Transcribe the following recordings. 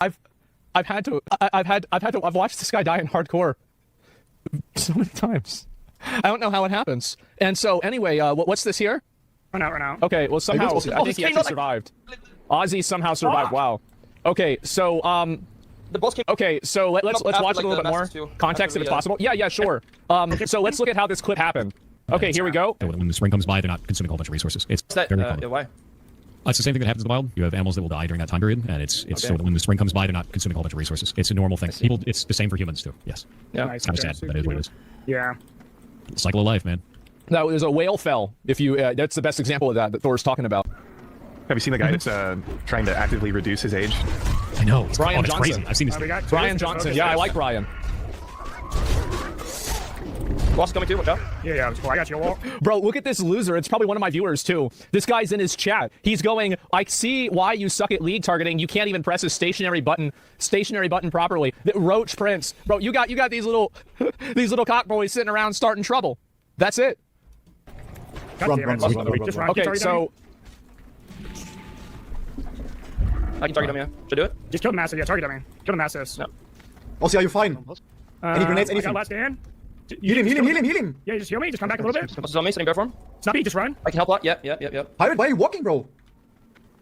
I've watched this guy die in hardcore so many times. I don't know how it happens. And so anyway, what's this here? Run out. Okay, well somehow I think he actually survived. Ozzy somehow survived. Wow. Okay, so the boss came. okay, so let's watch it a little bit more context if it's possible. Yeah, sure. So let's look at how this clip happened. Okay, here we go. When the spring comes by, they're not consuming a whole bunch of resources. It's very common. Why? It's the same thing that happens in the wild. You have animals that will die during that time period, and it's so when the spring comes by, they're not consuming a whole bunch of resources. It's a normal thing. People, it's the same for humans too. Yes. Yeah. It's kind of sad, but that is what it is. Yeah. Cycle of life, man. No, there's a whale fell. If you, that's the best example of that Thor's talking about. Have you seen the guy that's trying to actively reduce his age? I know. Brian it's Johnson. crazy. I've seen this. Brian Johnson. Yeah, I like Brian. Boss coming too. Watch out. Yeah. Cool. I got you. Wall. Bro, look at this loser. It's probably one of my viewers too. This guy's in his chat. He's going, I see why you suck at league targeting. You can't even press a stationary button properly. Roach Prince. Bro, you got these little cock boys sitting around starting trouble. That's it. Run. Okay, so I can target him, yeah. Should I do it? Just kill the massive. Yeah, target him, man. Kill the massive. No. Also, are you fine? Any grenades, I anything? got last stand. Heal him. Yeah, just heal me. Just come back a little bit. Boss is on me, sitting bare for him. Snuppy, just run. I can help a lot. Yep. Pirate, why are you walking, bro?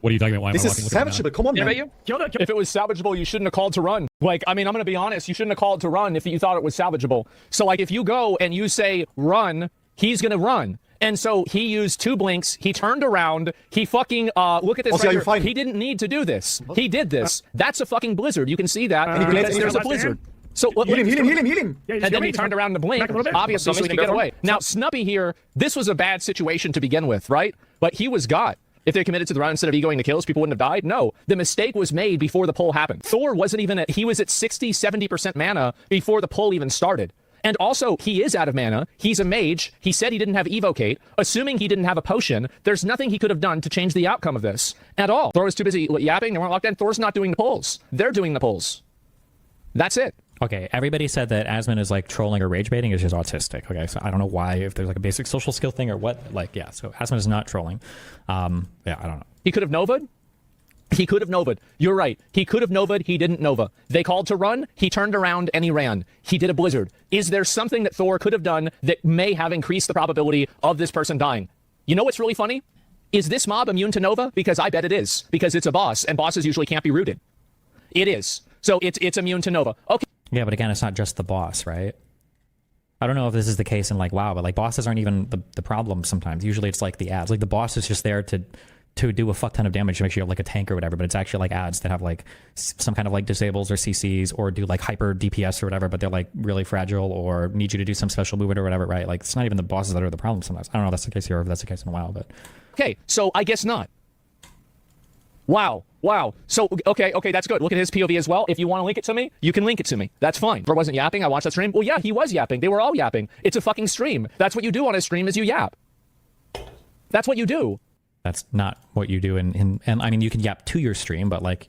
What are you talking about? Why This am I is walking? salvageable. Come on, Did I man. you? Kill it. if it was salvageable, you shouldn't have called to run. Like, I mean, I'm gonna be honest, you shouldn't have called to run if you thought it was salvageable. So like, if you go and you say run, he's gonna run. And so he used 2 blinks, he turned around, he fucking, look at this right here. He didn't need to do this. He did this. That's a fucking blizzard. You can see that because there's a blizzard. So Heal him. Yeah, and then he turned around to blink, obviously, so he could get away. Now, Snuppy here, this was a bad situation to begin with, right? But he was got. If they committed to the round instead of egoing the kills, people wouldn't have died. No, the mistake was made before the pull happened. Thor wasn't even he was at 60, 70% mana before the pull even started. And also, he is out of mana. He's a mage. He said he didn't have Evocate. Assuming he didn't have a potion, there's nothing he could have done to change the outcome of this at all. Thor was too busy yapping. They weren't locked in. Thor's not doing the pulls. They're doing the pulls. That's it. Okay, everybody said that Asmon is like trolling or rage baiting is just autistic. Okay, so I don't know why, if there's like a basic social skill thing or what. Like, yeah, so Asmon is not trolling. Yeah, I don't know. He could have Nova'd. He could have Nova'd. You're right. He could have Nova'd. He didn't Nova. They called to run. He turned around and he ran. He did a blizzard. Is there something that Thor could have done that may have increased the probability of this person dying? You know what's really funny? Is this mob immune to Nova? Because I bet it is. Because it's a boss, and bosses usually can't be rooted. It is. So it's immune to Nova. Okay. Yeah, but again, it's not just the boss, right? I don't know if this is the case in like WoW, but like bosses aren't even the problem sometimes. Usually it's like the ads. Like the boss is just there to do a fuck ton of damage to make sure you have like a tank or whatever, but it's actually like ads that have like some kind of like disables or CCs or do like hyper DPS or whatever, but they're like really fragile or need you to do some special movement or whatever, right? Like it's not even the bosses that are the problem sometimes. I don't know if that's the case here or if that's the case in WoW, but... Okay, so I guess not. Wow. So, okay, that's good. Look at his POV as well. If you want to link it to me, you can link it to me. That's fine. Thor wasn't yapping. I watched that stream. Well, yeah, he was yapping. They were all yapping. It's a fucking stream. That's what you do on a stream is you yap. That's what you do. That's not what you do and I mean, you can yap to your stream, but like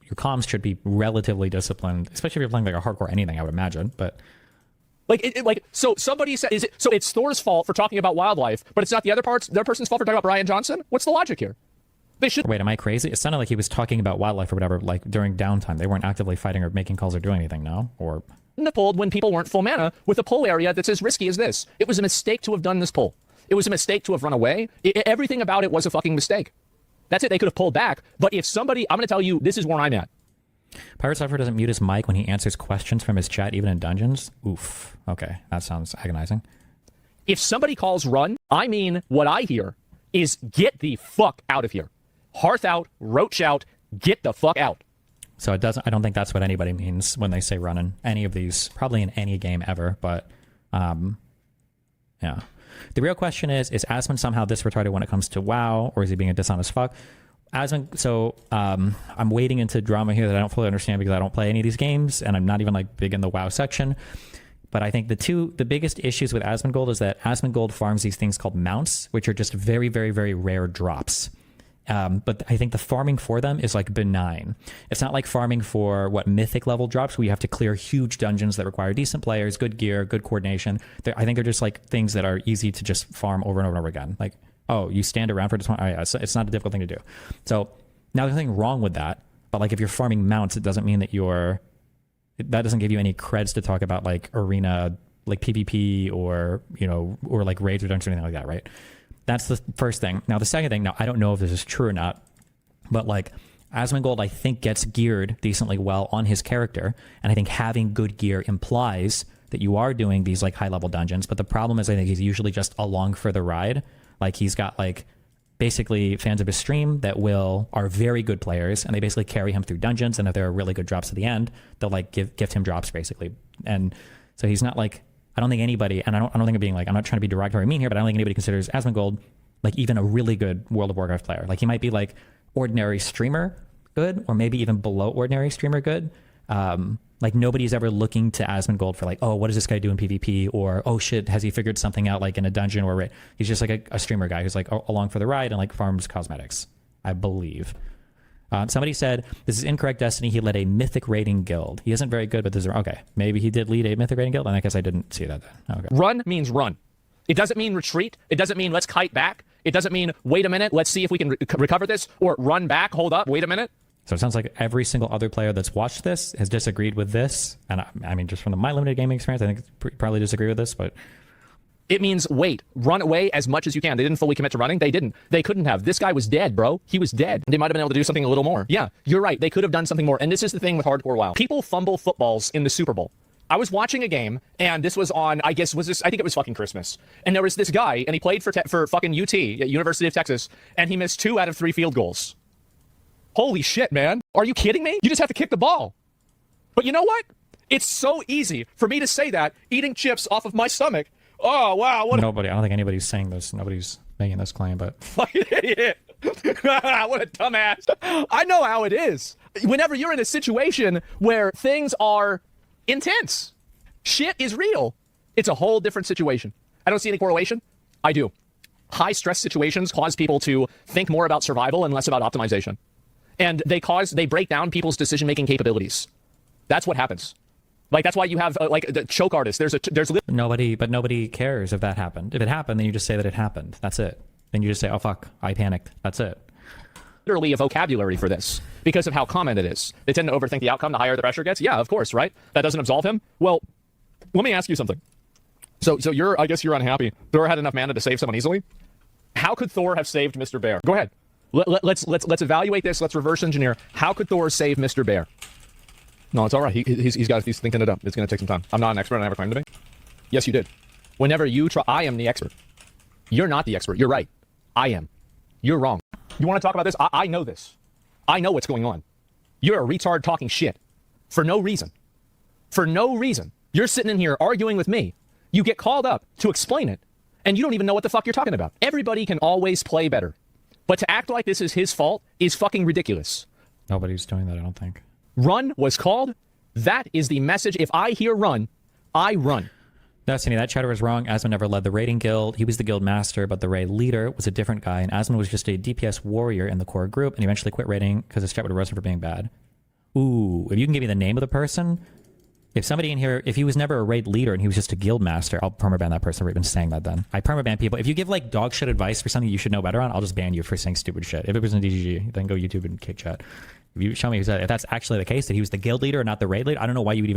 your comms should be relatively disciplined, especially if you're playing like a hardcore anything, I would imagine, but... So somebody said, so it's Thor's fault for talking about wildlife, but it's not the other person's fault for talking about Brian Johnson? What's the logic here? They should. Wait, am I crazy? It sounded like he was talking about wildlife or whatever, like during downtime. They weren't actively fighting or making calls or doing anything, no? Or pulled when people weren't full mana with a pull area that's as risky as this. It was a mistake to have done this pull. It was a mistake to have run away. Everything about it was a fucking mistake. That's it. They could have pulled back. But if somebody, I'm going to tell you, this is where I'm at. PirateSoftware doesn't mute his mic when he answers questions from his chat, even in dungeons. Oof. Okay, that sounds agonizing. If somebody calls run, I mean, what I hear is get the fuck out of here. Hearth out, roach out, get the fuck out. So it doesn't. I don't think that's what anybody means when they say run in any of these, probably in any game ever. But yeah, the real question is Asmon somehow this retarded when it comes to WoW, or is he being a dishonest fuck? Asmon. So I'm wading into drama here that I don't fully understand because I don't play any of these games, and I'm not even like big in the WoW section. But I think the biggest issues with Asmongold is that Asmongold farms these things called mounts, which are just very, very, very rare drops. But I think the farming for them is like benign. It's not like farming for what Mythic level drops where you have to clear huge dungeons that require decent players, good gear, good coordination. I think they're just like things that are easy to just farm over and over and over again. Like, oh, you stand around for just one. Oh, yeah, it's not a difficult thing to do. So now there's nothing wrong with that. But like if you're farming mounts, it doesn't mean that that doesn't give you any creds to talk about like arena, like PvP or, you know, or like raids or dungeons or anything like that, right? That's the first thing. Now the second thing, now I don't know if this is true or not, but like Asmongold, I think, gets geared decently well on his character, and I think having good gear implies that you are doing these like high level dungeons. But the problem is I think he's usually just along for the ride. Like he's got like basically fans of his stream that are very good players, and they basically carry him through dungeons, and if there are really good drops at the end, they'll like gift him drops basically. And so he's not like, I don't think anybody, and I don't think of being like, I'm not trying to be derogatory or mean here, but I don't think anybody considers Asmongold like even a really good World of Warcraft player. Like he might be like ordinary streamer good, or maybe even below ordinary streamer good. Like nobody's ever looking to Asmongold for like, oh, what does this guy do in PvP? Or, oh shit, has he figured something out like in a dungeon or raid? He's just like a streamer guy who's like along for the ride and like farms cosmetics, I believe. Somebody said, this is incorrect, Destiny. He led a Mythic raiding guild. He isn't very good, but this is, okay. Maybe he did lead a Mythic raiding guild, and I guess I didn't see that then. Okay. Run means run. It doesn't mean retreat. It doesn't mean let's kite back. It doesn't mean, wait a minute, let's see if we can recover this, or run back, hold up, wait a minute. So it sounds like every single other player that's watched this has disagreed with this. And I mean, just from my limited gaming experience, I think probably disagree with this, but it means wait, run away as much as you can. They didn't fully commit to running. They didn't. They couldn't have. This guy was dead, bro. He was dead. They might have been able to do something a little more. Yeah, you're right. They could have done something more. And this is the thing with hardcore WoW. People fumble footballs in the Super Bowl. I was watching a game, and this was on, I think it was fucking Christmas. And there was this guy, and he played for fucking UT, University of Texas, and he missed 2 out of 3 field goals. Holy shit, man. Are you kidding me? You just have to kick the ball. But you know what? It's so easy for me to say that eating chips off of my stomach. Oh, wow. I don't think anybody's saying this. Nobody's making this claim, but fucking idiot. What a dumbass. I know how it is. Whenever you're in a situation where things are intense, shit is real, it's a whole different situation. I don't see any correlation. I do. High stress situations cause people to think more about survival and less about optimization. And they break down people's decision-making capabilities. That's what happens. Like, that's why you have, like, the choke artists. Nobody cares if that happened. If it happened, then you just say that it happened. That's it. Then you just say, oh, fuck, I panicked. That's it. Literally a vocabulary for this because of how common it is. They tend to overthink the outcome the higher the pressure gets. Yeah, of course, right? That doesn't absolve him. Well, let me ask you something. So I guess you're unhappy. Thor had enough mana to save someone easily. How could Thor have saved Mr. Bear? Go ahead. Let's evaluate this. Let's reverse engineer. How could Thor save Mr. Bear? No, it's all right. He's thinking it up. It's going to take some time. I'm not an expert. I never claimed to be. Yes, you did. Whenever you try, I am the expert. You're not the expert. You're right. I am. You're wrong. You want to talk about this? I know this. I know what's going on. You're a retard talking shit for no reason. For no reason. You're sitting in here arguing with me. You get called up to explain it, and you don't even know what the fuck you're talking about. Everybody can always play better. But to act like this is his fault is fucking ridiculous. Nobody's doing that, I don't think. Run was called. That is the message. If I hear run, I run. Destiny, that chatter was wrong. Asmon never led the raiding guild. He was the guild master, but the raid leader was a different guy, and Asmon was just a DPS warrior in the core group, and he eventually quit raiding because his chat would arrest him for being bad. Ooh, if you can give me the name of the person, if somebody in here, if he was never a raid leader and he was just a guild master, I'll permaban that person. I've been saying that then. I permaban people. If you give like dog shit advice for something you should know better on, I'll just ban you for saying stupid shit. If it was in DGG, then go YouTube and kick chat. If you show me if that's actually the case, that he was the guild leader and not the raid leader, I don't know why you would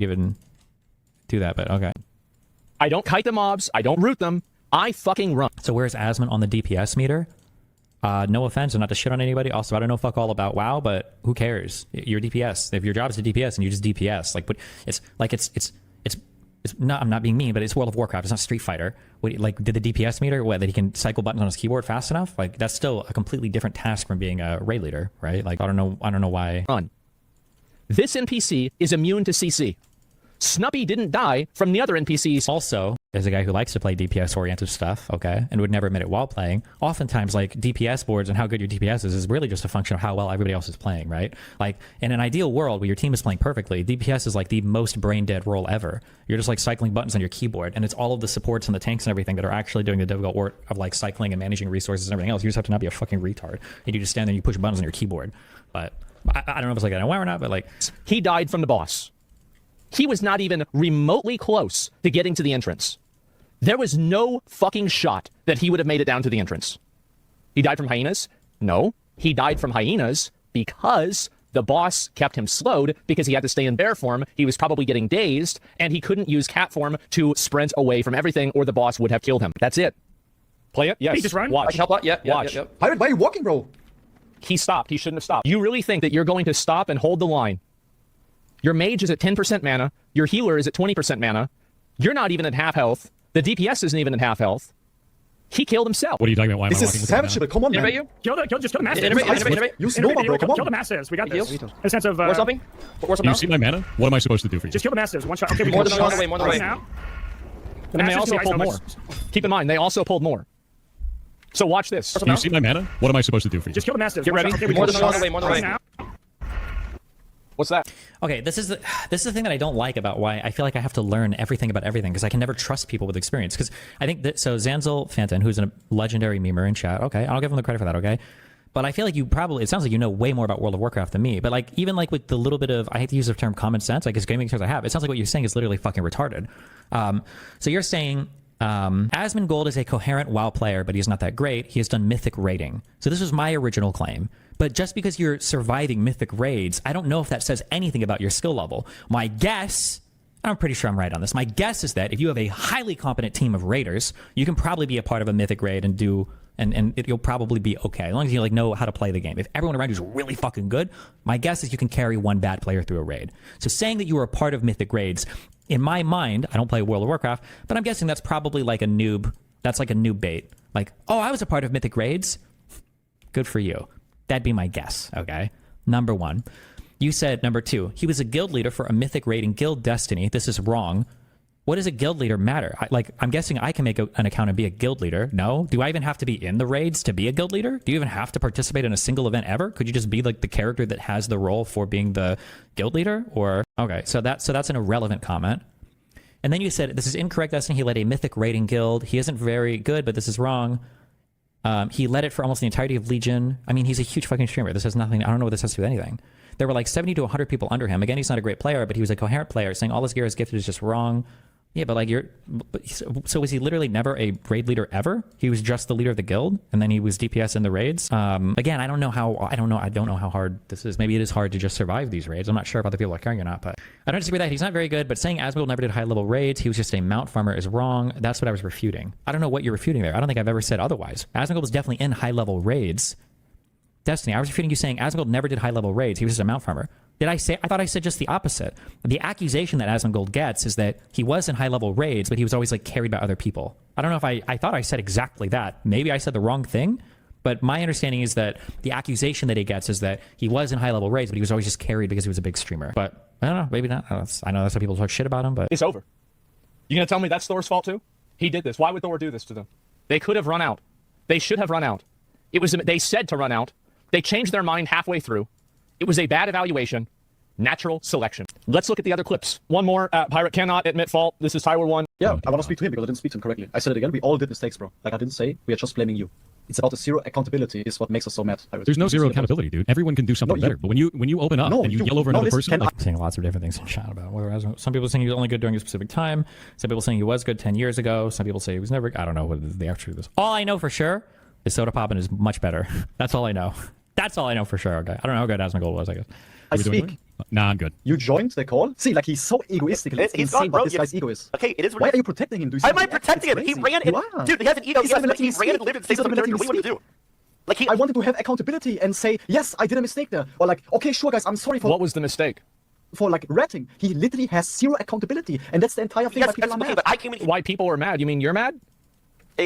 even do that, but okay. I don't kite the mobs. I don't root them. I fucking run. So where's Asmon on the DPS meter? No offense, and not to shit on anybody. Also, I don't know fuck all about WoW, but who cares? You're DPS. If your job is to DPS and you just DPS, like, but it's not. I'm not being mean, but it's World of Warcraft. It's not Street Fighter. Like, did the DPS meter that he can cycle buttons on his keyboard fast enough? Like, that's still a completely different task from being a raid leader, right? Like, I don't know why. Run. This NPC is immune to CC. Snuppy didn't die from the other NPCs. Also, as a guy who likes to play DPS-oriented stuff, okay, and would never admit it while playing, oftentimes, like, DPS boards and how good your DPS is really just a function of how well everybody else is playing, right? Like, in an ideal world where your team is playing perfectly, DPS is, like, the most brain-dead role ever. You're just, like, cycling buttons on your keyboard, and it's all of the supports and the tanks and everything that are actually doing the difficult work of, like, cycling and managing resources and everything else. You just have to not be a fucking retard. And you just stand there and you push buttons on your keyboard. But I don't know if it's like that in WoW or not, but, like... He died from the boss. He was not even remotely close to getting to the entrance. There was no fucking shot that he would have made it down to the entrance. He died from hyenas? No. He died from hyenas because the boss kept him slowed because he had to stay in bear form. He was probably getting dazed, and he couldn't use cat form to sprint away from everything, or the boss would have killed him. That's it. Play it? Yes. He just run? I Watch. can help out. Yeah, Watch. yep. Pirate, why are you walking, bro? He stopped. He shouldn't have stopped. You really think that you're going to stop and hold the line? Your mage is at 10% mana. Your healer is at 20% mana. You're not even at half health. The DPS isn't even at half health. He killed himself. What are you talking about? Why am This I is walking with savage it now? shit. Come on, Innervate man. you? Just kill the masses. Innervate. Use Nova, bro. Come Kill the on. masses. We got this. Heals. In a sense of Where's something? Where's Do you something? see my mana? What am I supposed to do for you? just kill the masses. One shot. Okay, we More kill than the one masses. away, more than Right away. now. And they also pulled more. Keep in mind, they also pulled more. So watch this. Do you see my mana? What am I supposed to do for you? Just kill the masses. Get One ready. shot. Okay, we More kill than the one masses. away, more than Right away. now. What's that? Okay, this is the thing that I don't like about why I feel like I have to learn everything about everything, because I can never trust people with experience. Because I think that, so Zanzel Fanton, who's a legendary memer in chat, okay, I'll give him the credit for that, okay? But I feel like it sounds like you know way more about World of Warcraft than me. But like, even like with the little bit of, I hate to use the term common sense, like as gaming experience I have, it sounds like what you're saying is literally fucking retarded. So you're saying, Asmongold is a coherent WoW player, but he's not that great. He has done Mythic raiding. So this was my original claim. But just because you're surviving Mythic raids, I don't know if that says anything about your skill level. My guess, I'm pretty sure I'm right on this. My guess is that if you have a highly competent team of raiders, you can probably be a part of a Mythic raid and you'll probably be okay, as long as you like know how to play the game. If everyone around you is really fucking good, my guess is you can carry one bad player through a raid. So saying that you are a part of Mythic raids, in my mind, I don't play World of Warcraft, but I'm guessing that's probably like a noob. That's like a noob bait. Like, oh, I was a part of Mythic raids. Good for you. That'd be my guess. Okay. Number one. You said number two. He was a guild leader for a Mythic raid in Guild Destiny. This is wrong. What does a guild leader matter? I'm guessing I can make an account and be a guild leader. No? Do I even have to be in the raids to be a guild leader? Do you even have to participate in a single event ever? Could you just be like the character that has the role for being the guild leader? Or okay, so that's an irrelevant comment. And then you said this is incorrect, Destiny. He led a Mythic raiding guild. He isn't very good, but this is wrong. He led it for almost the entirety of Legion. I mean, he's a huge fucking streamer. This has nothing. I don't know what this has to do with anything. There were like 70 to 100 people under him. Again, he's not a great player, but he was a coherent player. Saying all his gear is gifted is just wrong. Yeah, but like so was he literally never a raid leader ever? He was just the leader of the guild, and then he was DPS in the raids. Again, I don't know how hard this is. Maybe it is hard to just survive these raids. I'm not sure if other people are carrying or not, but I don't disagree with that. He's not very good, but saying Asmongold never did high level raids, he was just a mount farmer is wrong. That's what I was refuting. I don't know what you're refuting there. I don't think I've ever said otherwise. Asmongold was definitely in high level raids. Destiny, I was refuting you saying Asmongold never did high level raids. He was just a mount farmer. Did I say? I thought I said just the opposite. The accusation that Asmongold gets is that he was in high level raids, but he was always like carried by other people. I don't know if I thought I said exactly that. Maybe I said the wrong thing, but my understanding is that the accusation that he gets is that he was in high level raids, but he was always just carried because he was a big streamer. But I don't know, maybe not. I know that's how people talk shit about him, but It's over. You gonna tell me that's Thor's fault too? He did this. Why would Thor do this to them? They could have run out. They should have run out. They said to run out. They changed their mind halfway through. It was a bad evaluation. Natural selection. Let's look at the other clips. One more. Pirate cannot admit fault. This is Tyler 1. Yeah, I want to speak to him because I didn't speak to him correctly. I said it again. We all did mistakes, bro. Like I didn't say. We are just blaming you. It's about the zero accountability is what makes us so mad. There's no zero accountability, dude. Everyone can do something better. But when you open up and you yell over another person, I'm seeing lots of different things in chat about whether some people saying he was only good during a specific time. Some people saying he was good 10 years ago. Some people say he was never. I don't know what the actual truth is. All I know for sure is Soda Poppin' is much better. That's all I know. That's all I know for sure. Okay. I don't know how good Asmongold was, I guess. I speak. Nah, I'm good. You joined the call? See, like he's so egoistic. It's He's insane gone, bro. what this guy's ego is. Okay, it is. Why are you protecting him? Do you Am see I the protecting him? It's He crazy. ran You it. are. Dude, he has an ego. He's He not letting ran me and lived and say speak. something. He's not What do you want to do? Like he. I wanted to have accountability and say, yes, I did a mistake there. Or like, okay, sure, guys, I'm sorry for What was the mistake? for like ratting. He literally has zero accountability, and that's the entire thing. Yes, why people are okay, mad. but I came in. Why people are mad? You mean you're mad?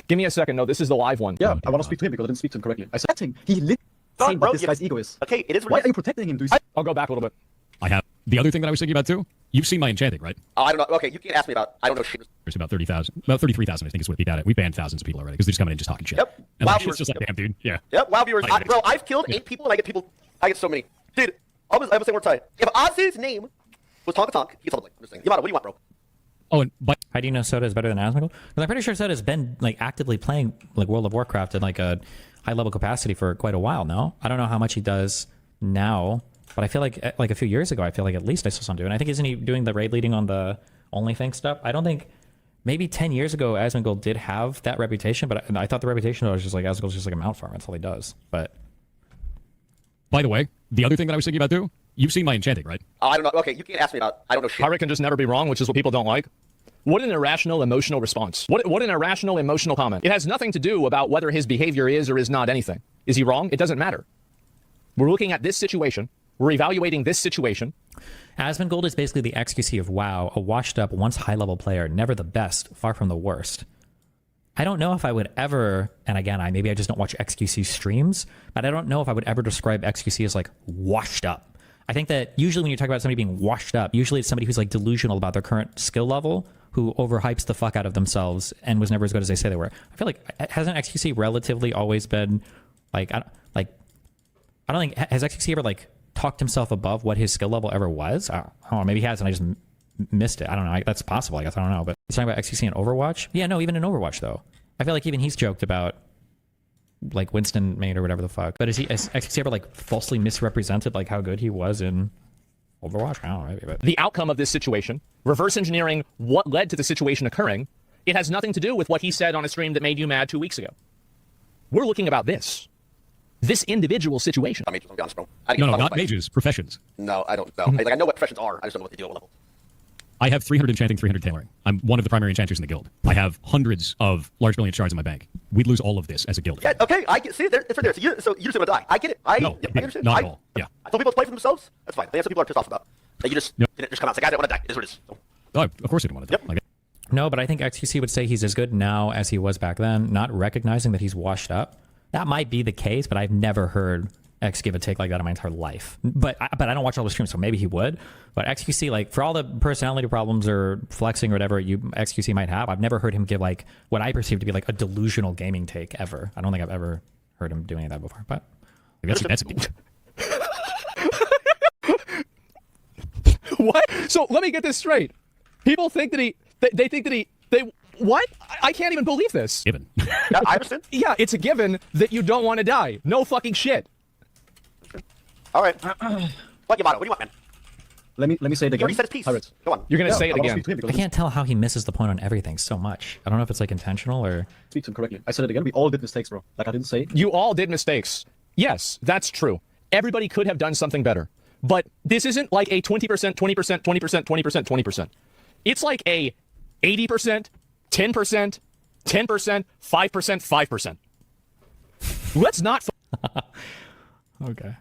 Give me a second. No, this is the live one. Yeah, I want to speak to him because I didn't speak to him correctly. I said ratting. He literally Gone, saying bro. what this guy's ego is. Okay, it is. Why are you protecting him? Do you see? I'll go back a little bit. I have the other thing that I was thinking about too. You've seen my enchanting, right? I don't know. Okay, you can ask me about. I don't know shit. There's about 30,000, about 33,000, I think is what we got it. We banned thousands of people already because they're just coming in just talking shit. Yep. And Wow, like, viewers. it's just like, damn, dude. Yeah. Yep. Wow, viewers. I get it. Bro, I've killed 8 people and I get people. I get so many. Dude, I was saying one time. If Ozzy's name was Tonka Tonk, he gets all the blame. I'm just saying. Yamada, what do you want, bro? Oh, and but How do you know Soda is better than Asmongold? Because I'm pretty sure Soda's been like actively playing like World of Warcraft in like a high level capacity for quite a while now. I don't know how much he does now, but I feel like a few years ago, I feel like at least I saw something doing. I think isn't he doing the raid leading on the OnlyFans stuff? I don't think. Maybe 10 years ago, Asmongold did have that reputation, but I thought the reputation was just like Asmongold's just like a mount farmer. That's all he does. But By the way, the other thing that I was thinking about too, you've seen my enchanting, right? Oh, I don't know. Okay, you can't ask me about. I don't know shit. Pirate can just never be wrong, which is what people don't like. What an irrational emotional response. What an irrational emotional comment. It has nothing to do about whether his behavior is or is not anything. Is he wrong? It doesn't matter. We're looking at this situation. We're evaluating this situation. Asmongold is basically the XQC of WoW, a washed up, once high-level player, never the best, far from the worst. I don't know if I would ever, and again, maybe I just don't watch XQC streams, but I don't know if I would ever describe XQC as like washed up. I think that usually when you talk about somebody being washed up, usually it's somebody who's like delusional about their current skill level, who overhypes the fuck out of themselves and was never as good as they say they were. I feel like, hasn't XQC relatively always been like, I don't think, has XQC ever like talked himself above what his skill level ever was? I don't know, maybe he has and I just missed it. I don't know. That's possible, I guess. I don't know. But he's talking about XQC in Overwatch? Yeah, no, even in Overwatch, though. I feel like even he's joked about like Winston made or whatever the fuck. But has XQC ever like falsely misrepresented like how good he was in Overwatch? I don't know. Maybe, but The outcome of this situation, reverse engineering what led to the situation occurring, it has nothing to do with what he said on a stream that made you mad 2 weeks ago. We're looking about this individual situation. I mean, I'll be honest, bro. No, not mages, professions. No, I don't know. Like, I know what professions are. I just don't know what they do at what level. I have 300 enchanting, 300 tailoring. I'm one of the primary enchanters in the guild. I have hundreds of large brilliant shards in my bank. We'd lose all of this as a guild. Yeah, okay, I get. See, it's right there. So you just want to die. I get it. No, I understand. not at all. Yeah. I told people to play for themselves. That's fine. I think that's what people are pissed off about. That you just didn't just come out and say, I don't want to die. It is what it is. So. Oh, of course I don't want to. Yep. no, but I think XQC would say he's as good now as he was back then, not recognizing that he's washed up. That might be the case, but I've never heard X give a take like that in my entire life. But I don't watch all the streams, so maybe he would. But XQC, like, for all the personality problems or flexing or whatever XQC might have, I've never heard him give like what I perceive to be like a delusional gaming take ever. I don't think I've ever heard him do any of that before. But That's What? So let me get this straight. People think that they think that what? I can't even believe this. given. Yeah, I understand. Yeah, it's a given that you don't want to die. No fucking shit. All right. What, Yamato? What do you want, man? Let me say it He again. already said his piece. Pirates. Go on. You're gonna say it I'll again. speak to him because I can't tell how he misses the point on everything so much. I don't know if it's like intentional or... speak to him correctly. I said it again. We all did mistakes, bro. Like I didn't say. You all did mistakes. Yes, that's true. Everybody could have done something better. But this isn't like a 20%, 20%, 20%, 20%, 20%. It's like a 80%, 10%, 10%, 5%, 5%. Let's not Okay.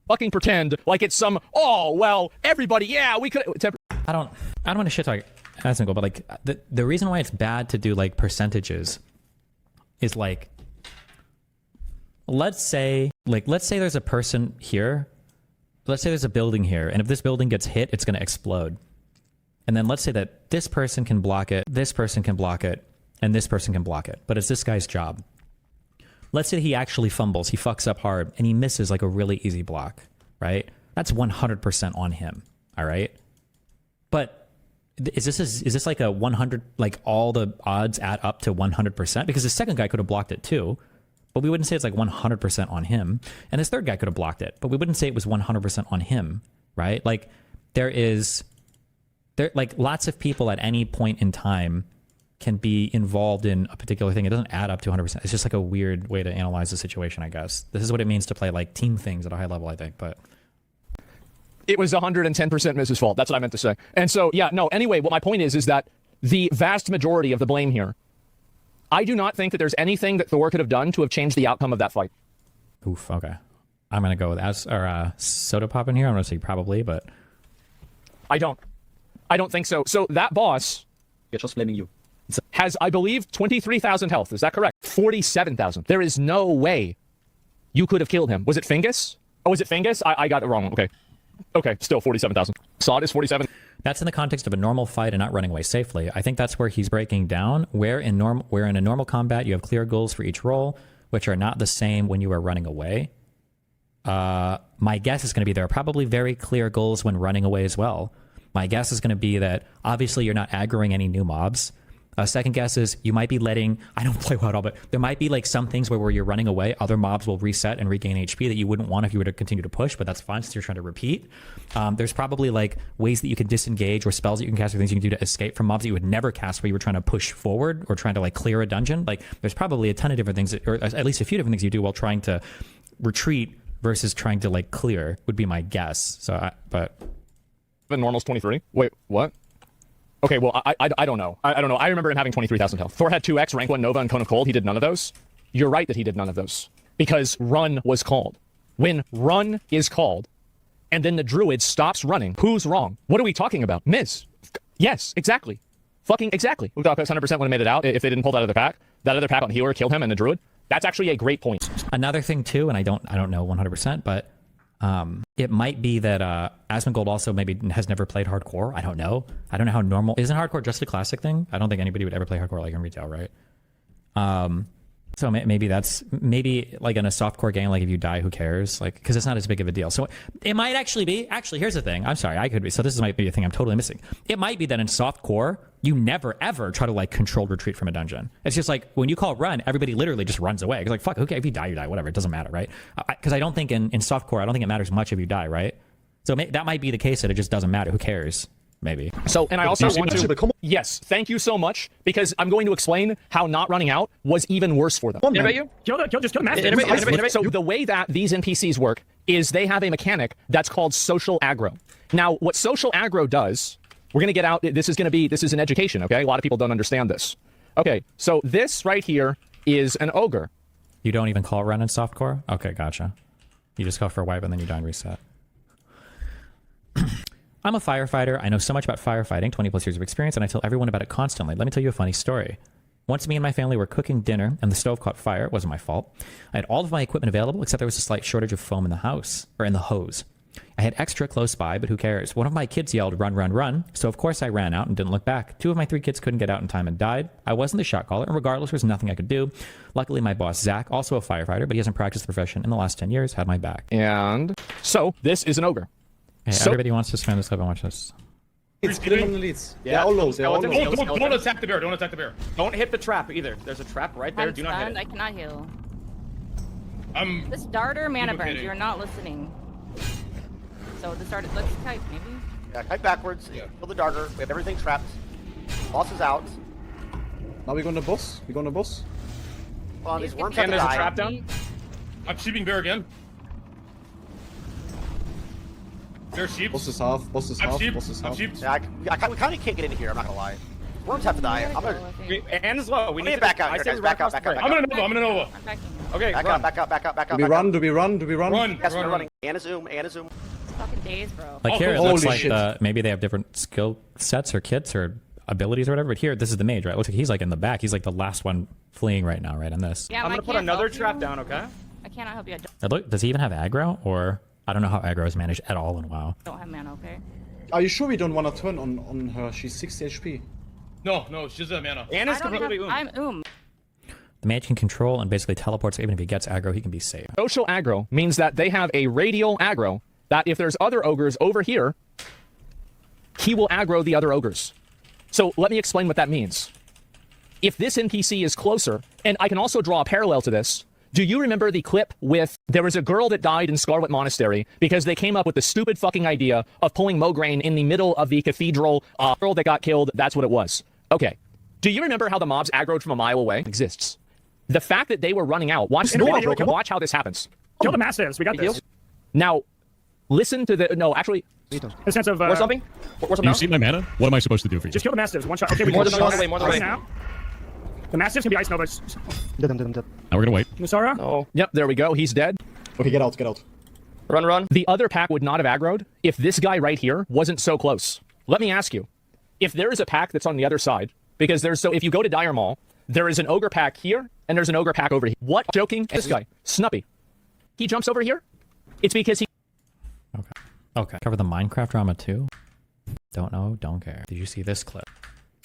fucking pretend like it's some, oh, well, everybody, yeah, we could... I don't want to shit talk Asmongold, but like the reason why it's bad to do like percentages is like, let's say there's a person here, let's say there's a building here, and if this building gets hit, it's going to explode. And then let's say that this person can block it, this person can block it, and this person can block it, but it's this guy's job. Let's say he actually fumbles, he fucks up hard, and he misses like a really easy block, right? That's 100% on him, all right? But is this like a 100, like all the odds add up to 100%? Because the second guy could have blocked it too, but we wouldn't say it's like 100% on him. And this third guy could have blocked it, but we wouldn't say it was 100% on him, right? Like like lots of people at any point in time can be involved in a particular thing. It doesn't add up to 100%. It's just like a weird way to analyze the situation, I guess. This is what it means to play like team things at a high level, I think, but... It was 110% Mrs. fault. That's what I meant to say. And so, yeah, no, anyway, what my point is that the vast majority of the blame here, I do not think that there's anything that Thor could have done to have changed the outcome of that fight. Oof, okay. I'm going to go with Soda Pop in here. I'm going to say probably, but... I don't think so. So that boss... We're just blaming you. Has, I believe, 23,000 health. Is that correct? 47,000. There is no way you could have killed him. Was it Fingus? Oh, was it Fingus? I got it wrong. Okay. Okay, still 47,000. Sod is 47. That's in the context of a normal fight and not running away safely. I think that's where he's breaking down. Where in a normal combat you have clear goals for each role, which are not the same when you are running away. My guess is going to be there are probably very clear goals when running away as well. My guess is going to be that obviously you're not aggroing any new mobs. Second guess is you might be letting, I don't play WoW at all, but there might be like some things where you're running away, other mobs will reset and regain HP that you wouldn't want if you were to continue to push, but that's fine since you're trying to repeat. There's probably like ways that you can disengage or spells that you can cast or things you can do to escape from mobs that you would never cast where you were trying to push forward or trying to like clear a dungeon. Like there's probably a ton of different things, or at least a few different things you do while trying to retreat versus trying to like clear would be my guess. So, but The normal's 23. Wait, what? Okay, well, I don't know. I don't know. I remember him having 23,000 health. Thor had 2x, rank 1 Nova, and Cone of Cold. He did none of those. You're right that he did none of those. Because run was called. When run is called, and then the druid stops running, who's wrong? What are we talking about? Miz. Yes, exactly. Fucking exactly. Udoka 100% would have made it out if they didn't pull that other pack. That other pack on healer killed him and the druid. That's actually a great point. another thing too, and I don't know 100%, but it might be that Asmongold also maybe has never played hardcore. I don't know. I don't know how normal. Isn't hardcore just a classic thing? I don't think anybody would ever play hardcore like in retail, right? So maybe that's like in a softcore game, like if you die, who cares? Like, because it's not as big of a deal. So it might actually be. Actually, here's the thing. I'm sorry, I could be. So this might be a thing I'm totally missing. It might be that in softcore, you never ever try to like controlled retreat from a dungeon. It's just like when you call run, everybody literally just runs away. It's like fuck. Okay, if you die, you die. Whatever. It doesn't matter, right? Because I don't think in softcore, I don't think it matters much if you die, right? So that might be the case that it just doesn't matter. Who cares? Maybe. So, and I also want to... Yes, thank you so much, because I'm going to explain how not running out was just worse for them. Innovate you? Just kill the master. Innovate. So the way that these NPCs work is they have a mechanic that's called social aggro. Now, what social aggro does, we're going to get out, this is an education, okay? A lot of people don't understand this. Okay, so this right here is an ogre. You don't even call run in softcore? Okay, gotcha. You just go for a wipe and then you die and reset. I'm a firefighter. I know so much about firefighting, 20 plus years of experience, and I tell everyone about it constantly. Let me tell you a funny story. Once me and my family were cooking dinner and the stove caught fire. It wasn't my fault. I had all of my equipment available, except there was a slight shortage of foam in the house, or in the hose. I had extra close by, but who cares? One of my kids yelled, run, run, run. So of course I ran out and didn't look back. 2 of my 3 kids couldn't get out in time and died. I wasn't the shot caller, and regardless, there was nothing I could do. Luckily, my boss, Zach, also a firefighter, but he hasn't practiced the profession in the last 10 years, had my back. And so this is an ogre. Hey, everybody wants to spam this clip and watch this. It's killing on the leads. Yeah, all low. They're all low. Don't attack the bear. Don't attack the bear. Don't hit the trap either. There's a trap right there. I'm Do not hit stunned. it. I cannot heal. I'm... This darter mana burns. You're not listening. So the starter. Let's kite maybe. Yeah, kite backwards. Yeah. Kill the darter. We have everything trapped. Boss is out. Now we're going to boss. We're going to boss. Hold on, these worms And have to there's a die. trap down. I'm sheeping bear again. Bear sheep. Boss is half. Boss is half. sheep. Boss is I'm half. sheep. Yeah, we kind of can't get into here. I'm not gonna lie. Worms have to die. I'm gonna. And is low. We need need to back out here, guys. Back out. I'm I'm gonna Nova. I'm backing. Okay, Back run. out. Back out. Back out. Back out. Do we run? Do we run? Do we run? Run. Yes, we're run. running. And a zoom. And a zoom. Fucking days, bro. Like here, it holy looks like shit. maybe they have different skill sets or kits or abilities or whatever. But here, this is the mage, right? It looks like he's like in the back. He's like the last one fleeing right now, right on this. Yeah, I'm I gonna put can't another help trap you. down, okay? I cannot help you. I Look, does he even have aggro? Or I don't know how aggro is managed at all in WoW. don't have mana, okay? Are you sure we don't want to turn on her? She's 60 HP. No, she's a mana. And is I don't have, completely I'm The mage can control and basically teleports. So even if he gets aggro, he can be safe. Social aggro means that they have a radial aggro, that if there's other ogres over here, he will aggro the other ogres. So let me explain what that means. If this NPC is closer, and I can also draw a parallel to this, do you remember the clip with, there was a girl that died in Scarlet Monastery because they came up with the stupid fucking idea of pulling Mograine in the middle of the cathedral, girl that got killed, that's what it was. Okay. Do you remember how the mobs aggroed from a mile away? Exists. The fact that they were running out, watch how this happens. Kill the mastiffs. We got this. Now, listen to the, no, actually, A sense of. Or something? Or Do you see my mana? What am I supposed to do for you? Just kill the mastiffs. One shot. Okay, we More can than one away, more than one away. now. The mastiffs can be ice novas. Now we're gonna wait. Nusara? Oh. yep, there we go, he's dead. Okay, get out. Get out. Run. The other pack would not have aggroed if this guy right here wasn't so close. Let me ask you, if there is a pack that's on the other side, because there's, so if you go to Dire Mall, there is an ogre pack here, and there's an ogre pack over here. What? Joking? This guy, Snuppy. He jumps over here? It's because he... Okay. Cover the Minecraft drama too? Don't know, don't care. Did you see this clip?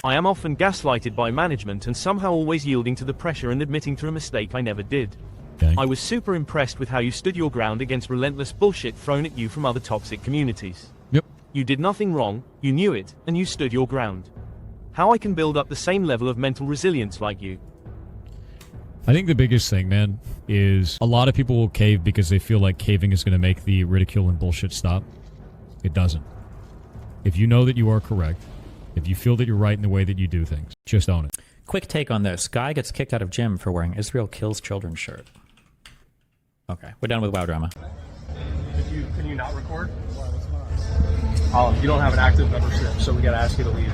I am often gaslighted by management and somehow always yielding to the pressure and admitting to a mistake I never did. Okay. I was super impressed with how you stood your ground against relentless bullshit thrown at you from other toxic communities. Yep. You did nothing wrong, you knew it, and you stood your ground. How I can build up the same level of mental resilience like you. I think the biggest thing, man, is a lot of people will cave because they feel like caving is going to make the ridicule and bullshit stop. It doesn't. If you know that you are correct, if you feel that you're right in the way that you do things, just own it. Quick take on this. Guy gets kicked out of gym for wearing Israel Kills Children shirt. Okay, we're done with WoW drama. Can you not record? You don't have an active membership, so we gotta ask you to leave.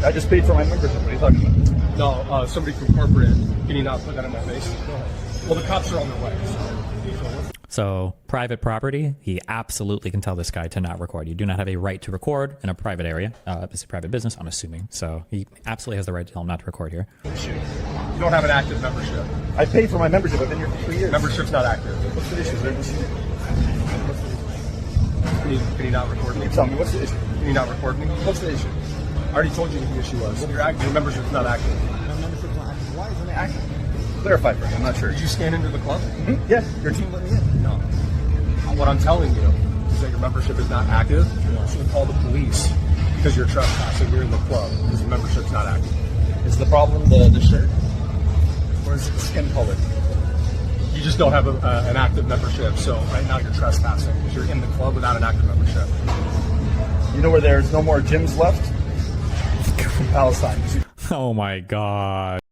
I just paid for my membership. What are you talking about? No, somebody from corporate. Can you not put that in my face? Well, the cops are on their way. So private property, he absolutely can tell this guy to not record. You do not have a right to record in a private area. It's a private business, I'm assuming. So he absolutely has the right to tell him not to record here. You don't have an active membership. I paid for my membership. I've been here for 3 years. Membership's not active. What's the issue? Can you not record me? Tell me, what's the issue? Can you not record me? What's the issue? I already told you what the issue was. Your membership's not active. My membership's not active. Why isn't it active? Clarify for me. I'm not sure. Did you scan into the club? Mm-hmm. Yeah, your team let me in. No. What I'm telling you is that your membership is not active. You should call the police because you're trespassing. You're in the club because the membership's not active. Is the problem the shirt? Or is it the skin color? You just don't have an active membership, so right now you're trespassing because you're in the club without an active membership. You know where there's no more gyms left? Palestine. Oh my God.